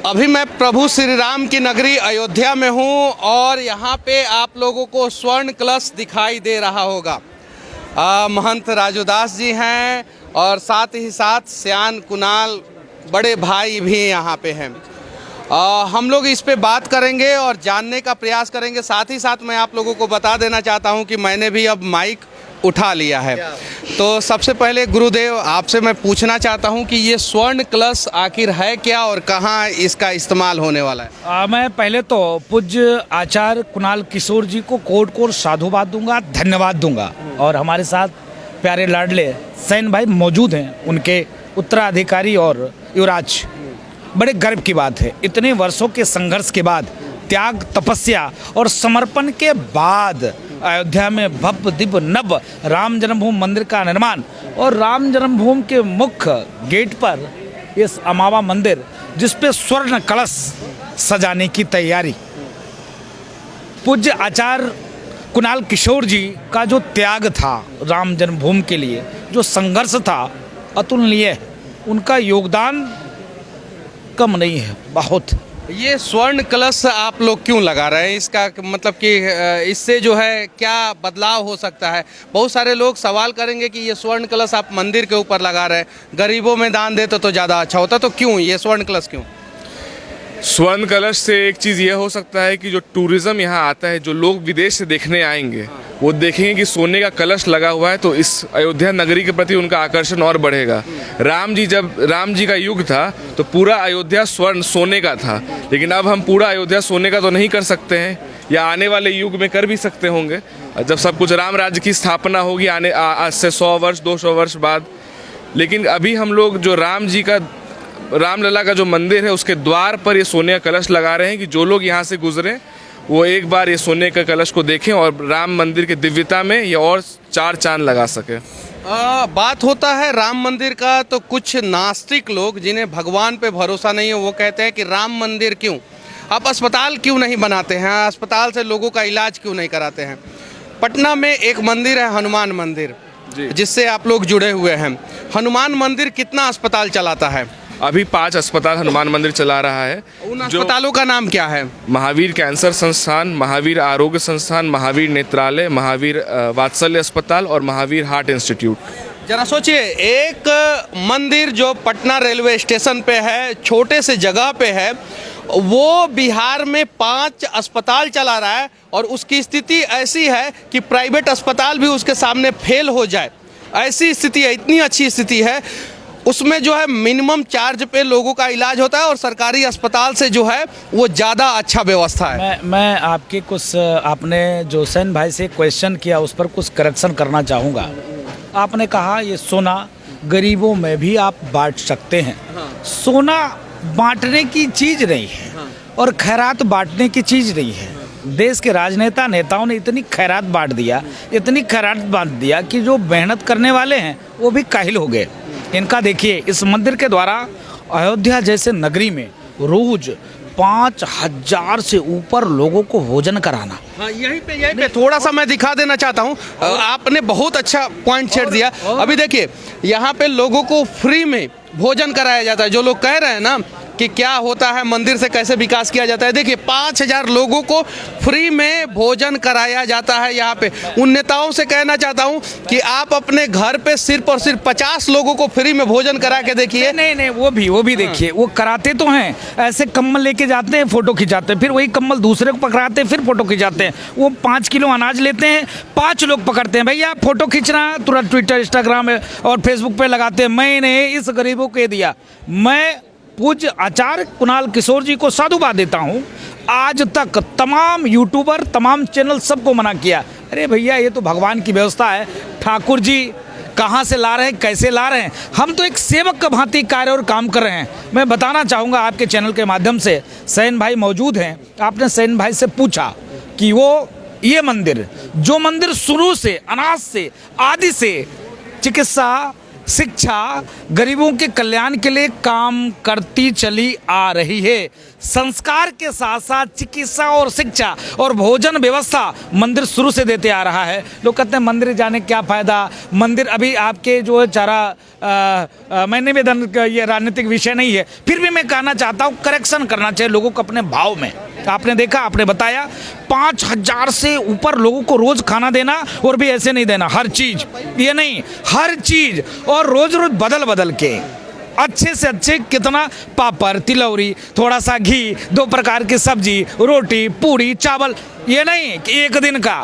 अभी मैं प्रभु श्री राम की नगरी अयोध्या में हूँ और यहाँ पे आप लोगों को स्वर्ण कलश दिखाई दे रहा होगा। महंत राजूदास जी हैं और साथ ही साथ श्यान कुणाल बड़े भाई भी यहाँ पे हैं। हम लोग इस पे बात करेंगे और जानने का प्रयास करेंगे। साथ ही साथ मैं आप लोगों को बता देना चाहता हूँ कि मैंने भी अब माइक उठा लिया है। तो सबसे पहले गुरुदेव आपसे मैं पूछना चाहता हूं कि ये स्वर्ण कलश आखिर है क्या और कहां इसका इस्तेमाल होने वाला है। मैं पहले तो पूज्य आचार्य कुणाल किशोर जी को कोट कोट साधुवाद दूंगा, धन्यवाद दूंगा। और हमारे साथ प्यारे लाडले सैन भाई मौजूद हैं, उनके उत्तराधिकारी और युवराज। बड़े गर्व की बात है, इतने वर्षों के संघर्ष के बाद, त्याग, तपस्या और समर्पण के बाद अयोध्या में भव्य दिव्य नव राम जन्मभूमि मंदिर का निर्माण और राम जन्मभूमि के मुख्य गेट पर इस अमावा मंदिर जिस पे स्वर्ण कलश सजाने की तैयारी। पूज्य आचार्य कुणाल किशोर जी का जो त्याग था राम जन्मभूमि के लिए, जो संघर्ष था, अतुलनीय है। उनका योगदान कम नहीं है, बहुत। ये स्वर्ण कलश आप लोग क्यों लगा रहे हैं? इसका मतलब कि इससे जो है क्या बदलाव हो सकता है? बहुत सारे लोग सवाल करेंगे कि ये स्वर्ण कलश आप मंदिर के ऊपर लगा रहे हैं, गरीबों में दान देते तो ज़्यादा अच्छा होता, तो क्यों ये स्वर्ण कलश क्यों? स्वर्ण कलश से एक चीज़ ये हो सकता है कि जो टूरिज़्म यहाँ आता है, जो लोग विदेश से देखने आएंगे, वो देखेंगे कि सोने का कलश लगा हुआ है, तो इस अयोध्या नगरी के प्रति उनका आकर्षण और बढ़ेगा। जब राम जी का युग था तो पूरा अयोध्या स्वर्ण सोने का था, लेकिन अब हम पूरा अयोध्या सोने का तो नहीं कर सकते हैं, या आने वाले युग में कर भी सकते होंगे जब सब कुछ राम राज्य की स्थापना होगी आज से 100 वर्ष 200 वर्ष बाद। लेकिन अभी हम लोग जो रामलला का जो मंदिर है उसके द्वार पर ये सोने का कलश लगा रहे हैं कि जो लोग यहाँ से गुजरें वो एक बार ये सोने का कलश को देखें और राम मंदिर की दिव्यता में ये और 4 चांद लगा सके। बात होता है राम मंदिर का, तो कुछ नास्तिक लोग जिन्हें भगवान पे भरोसा नहीं है वो कहते हैं कि राम मंदिर क्यों, आप अस्पताल क्यों नहीं बनाते हैं, अस्पताल से लोगों का इलाज क्यों नहीं कराते हैं। पटना में एक मंदिर है हनुमान मंदिर, जिससे आप लोग जुड़े हुए हैं। हनुमान मंदिर कितना अस्पताल चलाता है? अभी 5 अस्पताल हनुमान मंदिर चला रहा है। उन अस्पतालों का नाम क्या है? महावीर कैंसर संस्थान, महावीर आरोग्य संस्थान, महावीर नेत्रालय, महावीर वात्सल्य अस्पताल और महावीर हार्ट इंस्टीट्यूट। जरा सोचिए, एक मंदिर जो पटना रेलवे स्टेशन पे है, छोटे से जगह पे है, वो बिहार में 5 अस्पताल चला रहा है और उसकी स्थिति ऐसी है कि प्राइवेट अस्पताल भी उसके सामने फेल हो जाए, ऐसी स्थिति है। इतनी अच्छी स्थिति है, उसमें जो है मिनिमम चार्ज पे लोगों का इलाज होता है और सरकारी अस्पताल से जो है वो ज़्यादा अच्छा व्यवस्था है। मैं आपके कुछ, आपने जो सैन भाई से क्वेश्चन किया उस पर कुछ करेक्शन करना चाहूँगा। आपने कहा ये सोना गरीबों में भी आप बांट सकते हैं। सोना बांटने की चीज़ नहीं है और खैरात बांटने की चीज़ नहीं है। देश के नेताओं ने इतनी खैरात बांट दिया कि जो मेहनत करने वाले हैं वो भी काहिल हो गए। इनका देखिए, इस मंदिर के द्वारा अयोध्या जैसे नगरी में रोज 5000 से ऊपर लोगों को भोजन कराना। हाँ, यहीं पे थोड़ा सा मैं दिखा देना चाहता हूँ। आपने बहुत अच्छा पॉइंट छेड़ दिया। अभी देखिए, यहाँ पे लोगों को फ्री में भोजन कराया जाता है। जो लोग कह रहे हैं ना कि क्या होता है मंदिर से कैसे विकास किया जाता है, देखिए 5000 लोगों को फ्री में भोजन कराया जाता है यहाँ पे। उन नेताओं से कहना चाहता हूँ कि आप अपने घर पे सिर्फ और सिर्फ 50 लोगों को फ्री में भोजन करा के देखिए। नहीं, वो भी देखिए, वो कराते तो हैं, ऐसे कम्बल लेके जाते हैं, फोटो खिंचाते हैं, फिर वही कम्बल दूसरे को पकड़ाते हैं, फिर फोटो खिंचाते हैं। वो 5 किलो अनाज लेते हैं, 5 लोग पकड़ते हैं, भैया फोटो खींचना, तुरंत ट्विटर, इंस्टाग्राम और फेसबुक पे लगाते हैं, मैंने इस गरीबों को दिया। मैं पूज्य आचार्य कुणाल किशोर जी को साधुवाद देता हूँ। आज तक तमाम यूट्यूबर, तमाम चैनल सबको मना किया, अरे भैया ये तो भगवान की व्यवस्था है, ठाकुर जी कहाँ से ला रहे हैं, कैसे ला रहे हैं, हम तो एक सेवक का भांति कार्य और काम कर रहे हैं। मैं बताना चाहूँगा आपके चैनल के माध्यम से, सैन भाई मौजूद हैं, आपने सैन भाई से पूछा कि वो ये मंदिर, जो मंदिर शुरू से, अनाज से, आदि से चिकित्सा शिक्षा गरीबों के कल्याण के लिए काम करती चली आ रही है। संस्कार के साथ साथ चिकित्सा और शिक्षा और भोजन व्यवस्था मंदिर शुरू से देते आ रहा है। लोग कहते हैं मंदिर जाने क्या फ़ायदा, मंदिर अभी आपके जो है चारा मैं निवेदन ये राजनीतिक विषय नहीं है, फिर भी मैं कहना चाहता हूँ करेक्शन करना चाहिए लोगों को अपने भाव में। आपने देखा, आपने बताया 5,000 से ऊपर लोगों को रोज खाना देना, और भी ऐसे नहीं देना, हर चीज, ये नहीं हर चीज, और रोज रोज बदल बदल के अच्छे से अच्छे, कितना पापड़, तिलौरी, थोड़ा सा घी, 2 प्रकार की सब्जी, रोटी, पूरी, चावल, ये नहीं कि एक दिन का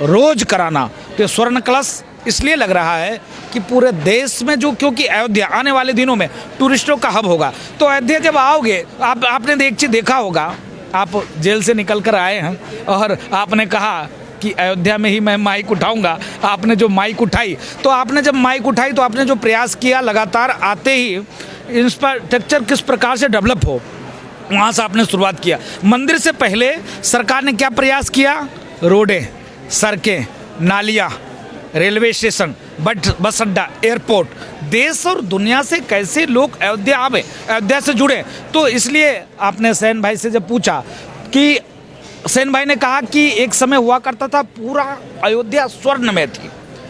रोज कराना। तो स्वर्ण कलश इसलिए लग रहा है कि पूरे देश में जो, क्योंकि अयोध्या आने वाले दिनों में टूरिस्टों का हब होगा। तो अयोध्या जब आओगे, आपने एक चीज़ देखा होगा, आप जेल से निकल कर आए हैं और आपने कहा कि अयोध्या में ही मैं माइक उठाऊंगा। आपने जो माइक उठाई, तो आपने जब माइक उठाई तो आपने जो प्रयास किया लगातार आते ही इंफ्रास्ट्रक्चर किस प्रकार से डेवलप हो, वहाँ से आपने शुरुआत किया। मंदिर से पहले सरकार ने क्या प्रयास किया? रोडें, सड़कें, नालियाँ, रेलवे स्टेशन, बस अड्डा, एयरपोर्ट, देश और दुनिया से कैसे लोग अयोध्या आवे, अयोध्या से जुड़े। तो इसलिए आपने सेन भाई से जब पूछा कि सेन भाई ने कहा कि एक समय हुआ करता था पूरा अयोध्या स्वर्ण में थी।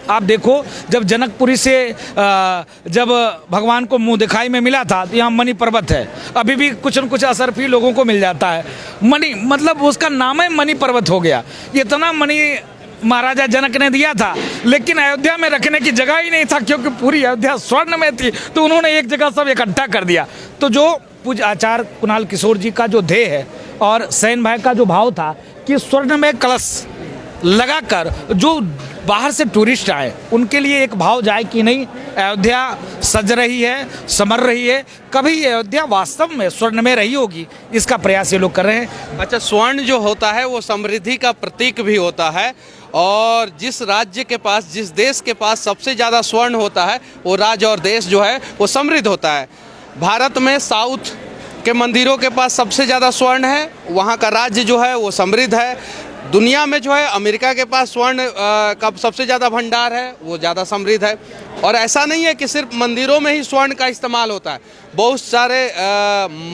आप देखो, जब जनकपुरी से जब भगवान को मुंह दिखाई में मिला था तो यहाँ मणि पर्वत है, अभी भी कुछ न कुछ असर भी लोगों को मिल जाता है। मणि मतलब उसका नाम है मणि पर्वत हो गया। इतना मणि महाराजा जनक ने दिया था, लेकिन अयोध्या में रखने की जगह ही नहीं था, क्योंकि पूरी अयोध्या स्वर्ण में थी, तो उन्होंने एक जगह सब इकट्ठा कर दिया। तो जो पूज्य आचार्य कुणाल किशोर जी का जो ध्येय है और सेन भाई का जो भाव था कि स्वर्ण में कलश लगाकर जो बाहर से टूरिस्ट आए उनके लिए एक भाव जाए कि नहीं, अयोध्या सज रही है, समर रही है, कभी अयोध्या वास्तव में स्वर्ण में रही होगी, इसका प्रयास ये लोग कर रहे हैं। अच्छा, स्वर्ण जो होता है वो समृद्धि का प्रतीक भी होता है, और जिस राज्य के पास, जिस देश के पास सबसे ज़्यादा स्वर्ण होता है वो राज्य और देश जो है वो समृद्ध होता है। भारत में साउथ के मंदिरों के पास सबसे ज़्यादा स्वर्ण है, वहाँ का राज्य जो है वो समृद्ध है। दुनिया में जो है अमेरिका के पास स्वर्ण का सबसे ज़्यादा भंडार है, वो ज़्यादा समृद्ध है। और ऐसा नहीं है कि सिर्फ मंदिरों में ही स्वर्ण का इस्तेमाल होता है, बहुत सारे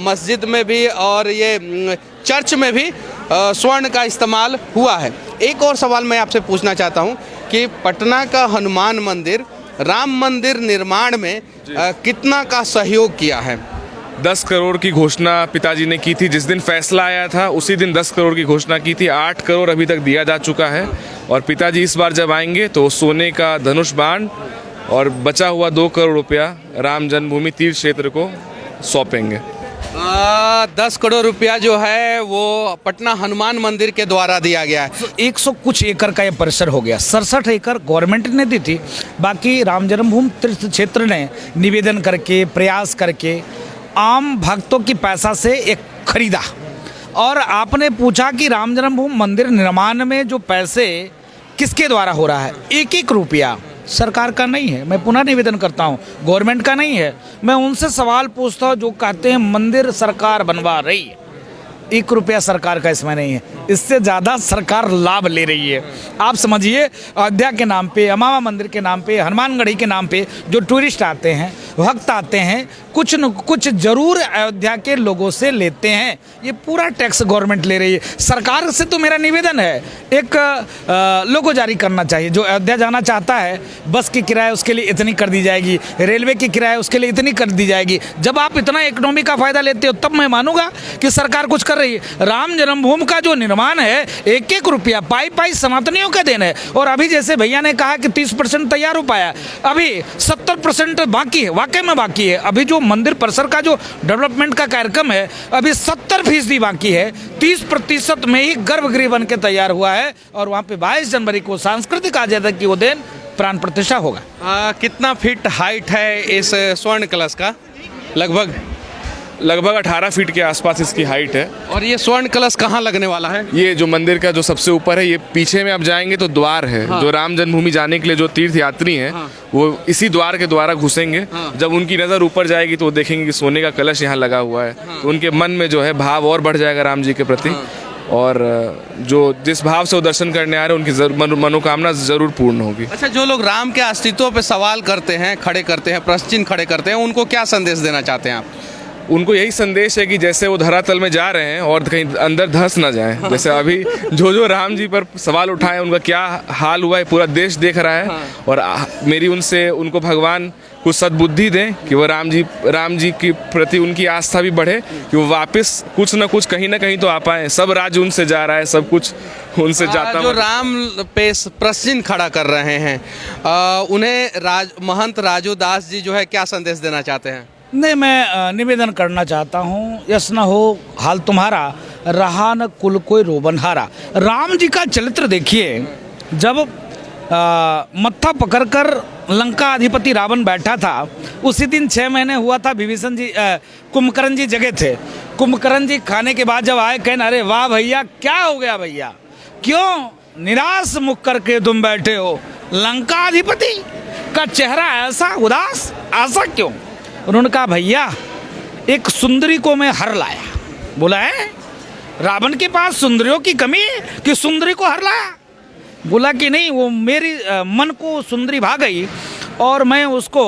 मस्जिद में भी और ये चर्च में भी स्वर्ण का इस्तेमाल हुआ है। एक और सवाल मैं आपसे पूछना चाहता हूँ कि पटना का हनुमान मंदिर राम मंदिर निर्माण में कितना का सहयोग किया है? 10 करोड़ की घोषणा पिताजी ने की थी, जिस दिन फैसला आया था उसी दिन 10 करोड़ की घोषणा की थी। 8 करोड़ अभी तक दिया जा चुका है, और पिताजी इस बार जब आएंगे तो सोने का धनुष बाण और बचा हुआ 2 करोड़ रुपया राम जन्मभूमि तीर्थ क्षेत्र को सौंपेंगे। 10 करोड़ रुपया जो है वो पटना हनुमान मंदिर के द्वारा दिया गया है। 100 कुछ एकड़ का ये परिसर हो गया। 67 एकड़ गवर्नमेंट ने दी थी, बाकी राम जन्मभूमि तीर्थ क्षेत्र ने निवेदन करके, प्रयास करके, आम भक्तों की पैसा से एक खरीदा। और आपने पूछा कि राम जन्मभूमि मंदिर निर्माण में जो पैसे किसके द्वारा हो रहा है, 1-1 रुपया सरकार का नहीं है। मैं पुनः निवेदन करता हूँ, गवर्नमेंट का नहीं है। मैं उनसे सवाल पूछता हूँ जो कहते हैं मंदिर सरकार बनवा रही है, 1 रुपया सरकार का इसमें नहीं है, इससे ज़्यादा सरकार लाभ ले रही है। आप समझिए, अयोध्या के नाम पे, अमावा मंदिर के नाम पे, हनुमानगढ़ी के नाम पे जो टूरिस्ट आते हैं, भक्त आते हैं, कुछ न कुछ जरूर अयोध्या के लोगों से लेते हैं। ये पूरा टैक्स गवर्नमेंट ले रही है। सरकार से तो मेरा निवेदन है, एक लोगो जारी करना चाहिए। जो अयोध्या जाना चाहता है, बस की किराया उसके लिए इतनी कर दी जाएगी, रेलवे की किराया उसके लिए इतनी कर दी जाएगी। जब आप इतना इकोनॉमी का फायदा लेते हो तब मैं मानूंगा कि सरकार कुछ कर रही है। राम जन्मभूमि का जो निर्माण है, 1-1 रुपया पाई सनातनियों का देन है। और अभी जैसे भैया ने कहा कि 30% तैयार हो पाया, अभी 70% बाकी है, वाकई में बाकी है। अभी जो मंदिर परिसर का जो डेवलपमेंट का कार्यक्रम है, अभी 70% बाकी है। 30% में ही गर्भगृह बन के तैयार हुआ है, और वहाँ पे 22 जनवरी को सांस्कृतिक आजादी की वो दिन प्राण प्रतिष्ठा होगा। कितना फीट हाइट है इस स्वर्ण कलश का? लगभग 18 फीट के आसपास इसकी हाइट है। और ये स्वर्ण कलश कहाँ लगने वाला है? ये जो मंदिर का जो सबसे ऊपर है, ये पीछे में आप जाएंगे तो द्वार है। हाँ। जो राम जन्मभूमि जाने के लिए जो तीर्थ यात्री हैं, हाँ। वो इसी द्वार के द्वारा घुसेंगे। हाँ। जब उनकी नज़र ऊपर जाएगी तो वो देखेंगे कि सोने का कलश यहाँ लगा हुआ है। हाँ। तो उनके मन में जो है भाव और बढ़ जाएगा राम जी के प्रति। हाँ। और जो जिस भाव से वो दर्शन करने आ रहे हैं उनकी मनोकामना ज़रूर पूर्ण होगी। अच्छा, जो लोग राम के अस्तित्व पे सवाल करते हैं, खड़े करते हैं, प्रश्न चिन्ह खड़े करते हैं, उनको क्या संदेश देना चाहते हैं आप? उनको यही संदेश है कि जैसे वो धरातल में जा रहे हैं और कहीं अंदर धंस ना जाए। जैसे अभी जो राम जी पर सवाल उठाए उनका क्या हाल हुआ है पूरा देश देख रहा है। और मेरी उनको भगवान कुछ सद्बुद्धि दें कि वो राम जी के प्रति उनकी आस्था भी बढ़े, कि वो वापस कुछ ना कुछ कहीं ना कहीं तो आ पाए। सब राज्य उनसे जा रहा है, सब कुछ उनसे जाता। जो राम पे प्रश्न खड़ा कर रहे हैं उन्हें महंत राजू दास जी जो है क्या संदेश देना चाहते हैं? नहीं, मैं निवेदन करना चाहता हूँ, यस न हो हाल तुम्हारा, रहा न कुल कोई रोबनहारा। राम जी का चरित्र देखिए, जब मत्था पकड़कर लंका अधिपति रावण बैठा था, उसी दिन 6 महीने हुआ था विभीषण जी कुंभकर्ण जी जगह थे। कुंभकर्ण जी खाने के बाद जब आए, कहने अरे वाह भैया, क्या हो गया भैया, क्यों निराश मुख करके तुम बैठे हो? लंका अधिपति का चेहरा ऐसा उदास, ऐसा क्यों? उन्होंने कहा भैया, एक सुंदरी को मैं हर लाया। बोला है रावण के पास सुंदरियों की कमी है कि सुंदरी को हर लाया? बोला कि नहीं, वो मेरी मन को सुंदरी भा गई और मैं उसको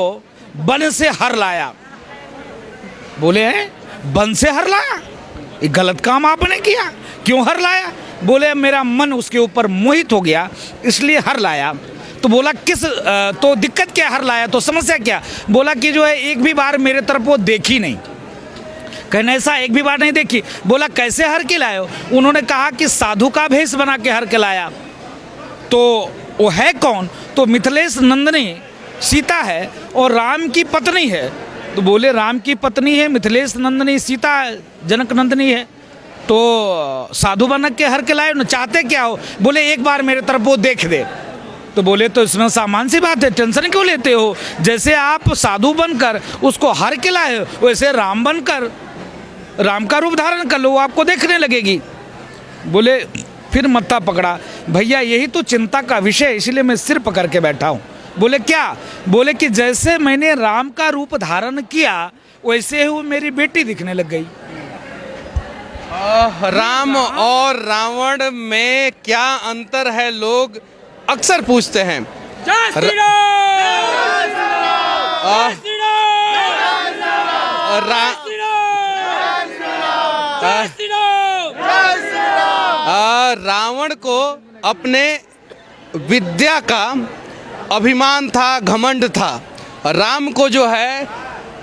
वन से हर लाया। बोले हैं वन से हर लाया, ये गलत काम आपने किया, क्यों हर लाया? बोले मेरा मन उसके ऊपर मोहित हो गया इसलिए हर लाया। तो बोला किस तो दिक्कत क्या हर लाया, तो समस्या क्या? बोला कि जो है एक भी बार मेरे तरफ वो देखी नहीं। कहने ऐसा एक भी बार नहीं देखी? बोला कैसे हर के लाए हो? उन्होंने कहा कि साधु का भेष बना के हर के लाया। तो वो है कौन? तो मिथिलेश नंदनी सीता है और राम की पत्नी है। तो बोले राम की पत्नी है मिथिलेश नंदनी, सीता जनक नंदनी है, तो साधु बन के हर के लाए। चाहते क्या हो? बोले एक बार मेरे तरफ वो देख दे। तो बोले तो इसमें सामान्य सी बात है, टेंशन क्यों लेते हो? जैसे आप साधु बनकर उसको हर के लाए हो, वैसे राम बनकर राम का रूप धारण कर लो, वो आपको देखने लगेगी। बोले फिर मत्था पकड़ा, भैया यही तो चिंता का विषय, इसलिए मैं सिर पकड़ के बैठा हूँ। बोले क्या? बोले कि जैसे मैंने राम का रूप धारण किया वैसे ही वो मेरी बेटी दिखने लग गई। राम और रावण में क्या अंतर है, लोग अक्सर पूछते हैं। रावण को अपने विद्या का अभिमान था, घमंड था। राम को जो है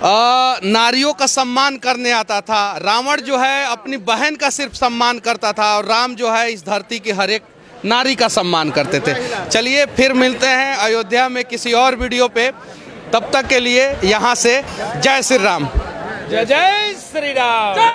नारियों का सम्मान करने आता था। रावण जो है अपनी बहन का सिर्फ सम्मान करता था और राम जो है इस धरती की हर एक नारी का सम्मान करते थे। चलिए फिर मिलते हैं अयोध्या में किसी और वीडियो पे, तब तक के लिए यहाँ से जय श्री राम। जय जय श्री राम।